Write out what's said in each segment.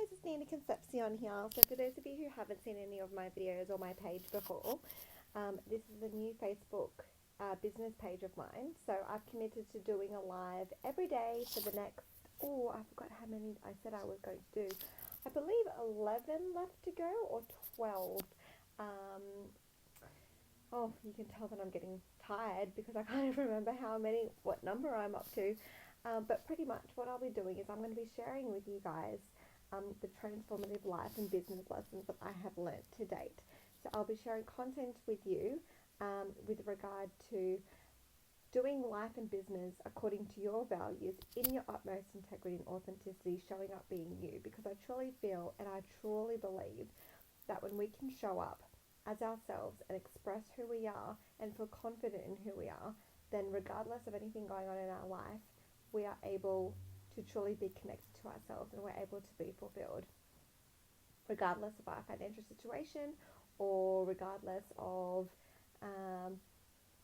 guys, it's Nina Concepcion here. So for those of you who haven't seen any of my videos or my page before, this is a new Facebook business page of mine. So I've committed to doing a live every day for the next, I forgot how many I said I was going to do. I believe 11 left to go or 12. You can tell that I'm getting tired because I can't even remember what number I'm up to. But pretty much what I'll be doing is I'm going to be sharing with you guys the transformative life and business lessons that I have learnt to date. So I'll be sharing content with you with regard to doing life and business according to your values in your utmost integrity and authenticity, showing up being you, because I truly feel and I truly believe that when we can show up as ourselves and express who we are and feel confident in who we are, then regardless of anything going on in our life, we are able to truly be connected to ourselves and we're able to be fulfilled, regardless of our financial situation or regardless of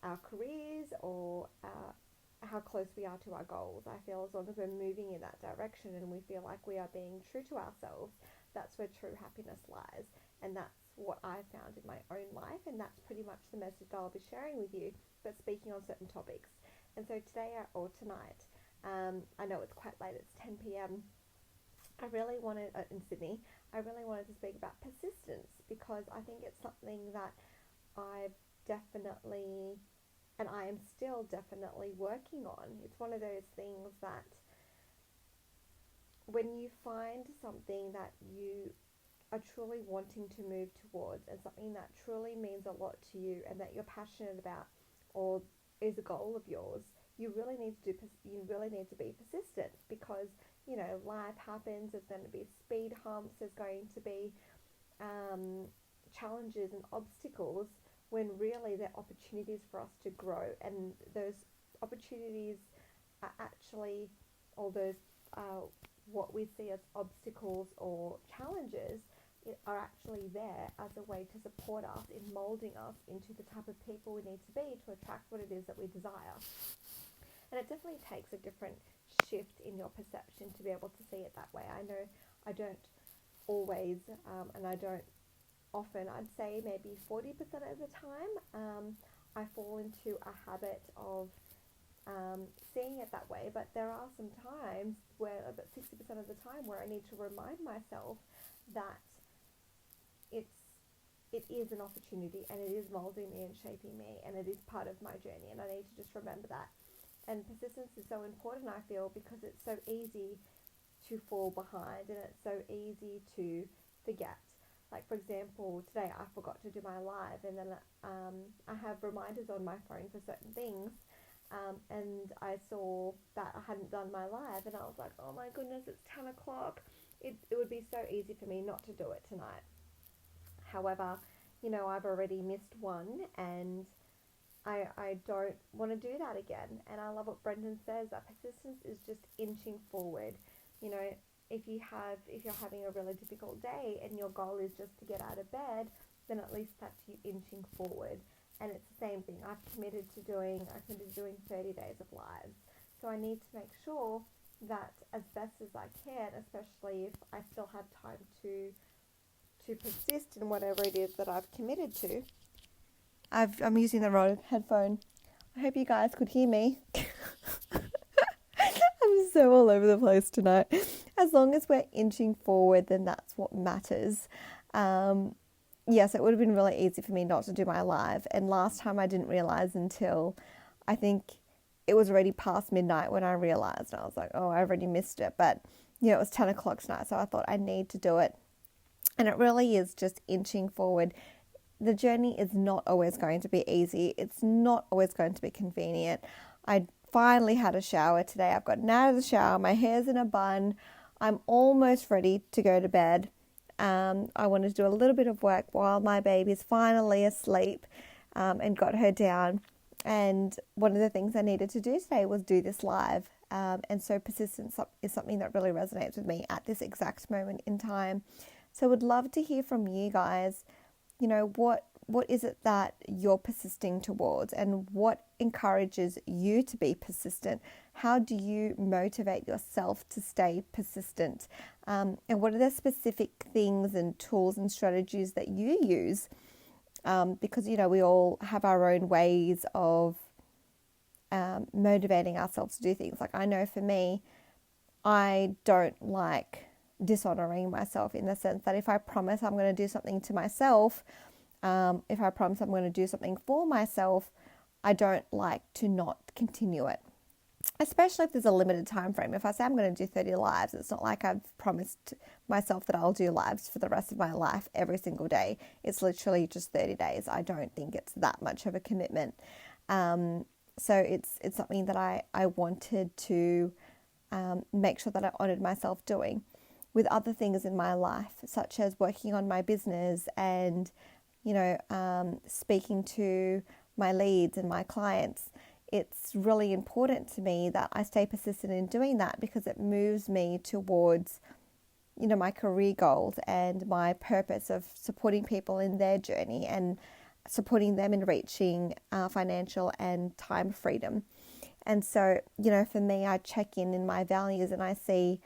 our careers or how close we are to our goals. I feel as long as we're moving in that direction and we feel like we are being true to ourselves, that's where true happiness lies. And that's what I found in my own life, and that's pretty much the message I'll be sharing with you, but speaking on certain topics. And so today or tonight, I know it's quite late, it's 10 p.m. I really wanted, in Sydney, I really wanted to speak about persistence, because I think it's something that I've definitely, and I am still definitely working on. It's one of those things that when you find something that you are truly wanting to move towards and something that truly means a lot to you and that you're passionate about or is a goal of yours, you really need to be persistent, because life happens. There's going to be speed humps, there's going to be challenges and obstacles, when really they're opportunities for us to grow. And those opportunities are actually, or those what we see as obstacles or challenges are actually there as a way to support us in molding us into the type of people we need to be to attract what it is that we desire. And it definitely takes a different shift in your perception to be able to see it that way. I know I don't always, and I don't often, I'd say maybe 40% of the time, I fall into a habit of seeing it that way. But there are some times where, about 60% of the time, where I need to remind myself that it is an opportunity and it is molding me and shaping me and it is part of my journey, and I need to just remember that. And persistence is so important, I feel, because it's so easy to fall behind and it's so easy to forget. Like, for example, today I forgot to do my live, and then I have reminders on my phone for certain things, and I saw that I hadn't done my live, and I was like, oh my goodness, it's 10 o'clock. It would be so easy for me not to do it tonight. However, I've already missed one, and I don't want to do that again. And I love what Brendan says, that persistence is just inching forward. If you're having a really difficult day and your goal is just to get out of bed, then at least that's you inching forward. And it's the same thing. I've committed to doing 30 days of lives. So I need to make sure that as best as I can, especially if I still have time to persist in whatever it is that I've committed to. I'm using the wrong headphone. I hope you guys could hear me. I'm so all over the place tonight. As long as we're inching forward, then that's what matters. Yes, it would have been really easy for me not to do my live. And last time I didn't realize until I think it was already past midnight when I realized. And I was like, oh, I already missed it. But, it was 10 o'clock tonight. So I thought I need to do it. And it really is just inching forward. The journey is not always going to be easy. It's not always going to be convenient. I finally had a shower today. I've gotten out of the shower. My hair's in a bun. I'm almost ready to go to bed. I wanted to do a little bit of work while my baby's finally asleep, and got her down. And one of the things I needed to do today was do this live. And so persistence is something that really resonates with me at this exact moment in time. So I would love to hear from you guys. What is it that you're persisting towards, and what encourages you to be persistent? How do you motivate yourself to stay persistent? And what are the specific things and tools and strategies that you use? Because, we all have our own ways of motivating ourselves to do things. Like, I know for me, I don't like dishonoring myself, in the sense that if I promise I'm going to do something to myself, if I promise I'm going to do something for myself, I don't like to not continue it, especially if there's a limited time frame. If I say I'm going to do 30 lives, it's not like I've promised myself that I'll do lives for the rest of my life every single day. It's literally just 30 days. I don't think it's that much of a commitment. So it's something that I wanted to make sure that I honored myself doing. With other things in my life, such as working on my business and, speaking to my leads and my clients, it's really important to me that I stay persistent in doing that, because it moves me towards, my career goals and my purpose of supporting people in their journey and supporting them in reaching financial and time freedom. And so, for me, I check in my values, and I see,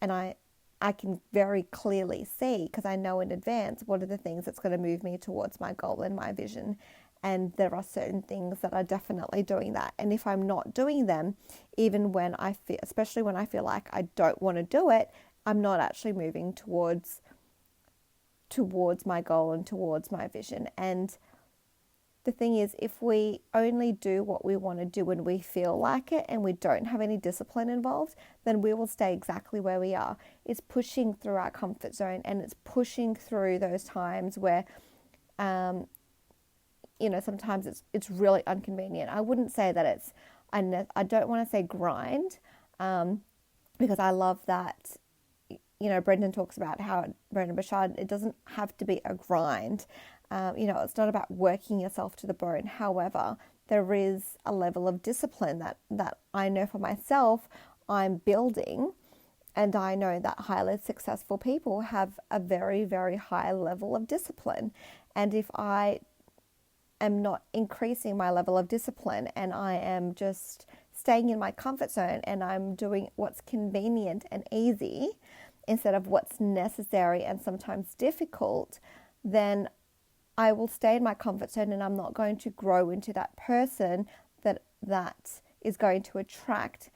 and I can very clearly see, because I know in advance what are the things that's going to move me towards my goal and my vision. And there are certain things that are definitely doing that. And if I'm not doing them, even when I feel, especially when I feel like I don't want to do it, I'm not actually moving towards my goal and towards my vision. And the thing is, if we only do what we want to do when we feel like it and we don't have any discipline involved, then we will stay exactly where we are. It's pushing through our comfort zone, and it's pushing through those times where, sometimes it's really inconvenient. I wouldn't say that it's, I don't want to say grind, because I love that, Brendan talks about how, Brendan Bouchard, it doesn't have to be a grind. It's not about working yourself to the bone. However, there is a level of discipline that I know for myself I'm building, and I know that highly successful people have a very, very high level of discipline. And if I am not increasing my level of discipline, and I am just staying in my comfort zone, and I'm doing what's convenient and easy instead of what's necessary and sometimes difficult, then I will stay in my comfort zone, and I'm not going to grow into that person that is going to attract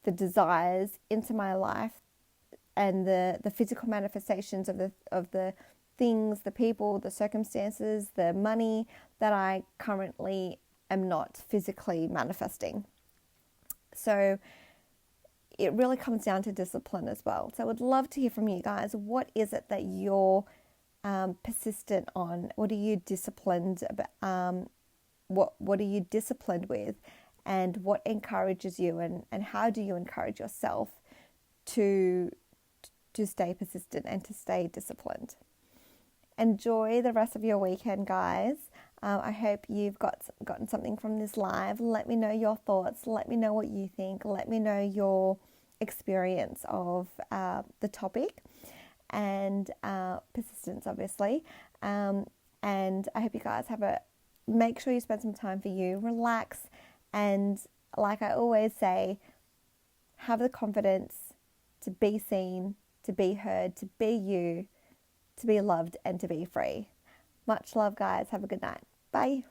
the desires into my life and the physical manifestations of the things, the people, the circumstances, the money that I currently am not physically manifesting. So it really comes down to discipline as well. So I would love to hear from you guys. What is it that you're persistent on? What are you disciplined about? What are you disciplined with, and what encourages you, and how do you encourage yourself to stay persistent and to stay disciplined? Enjoy the rest of your weekend, guys. I hope you've gotten something from this live. Let me know your thoughts. Let me know what you think. Let me know your experience of the topic and persistence, obviously. And I hope you guys make sure you spend some time for you, relax, and like I always say, have the confidence to be seen, to be heard, to be you, to be loved, and to be free. Much love, guys. Have a good night. Bye.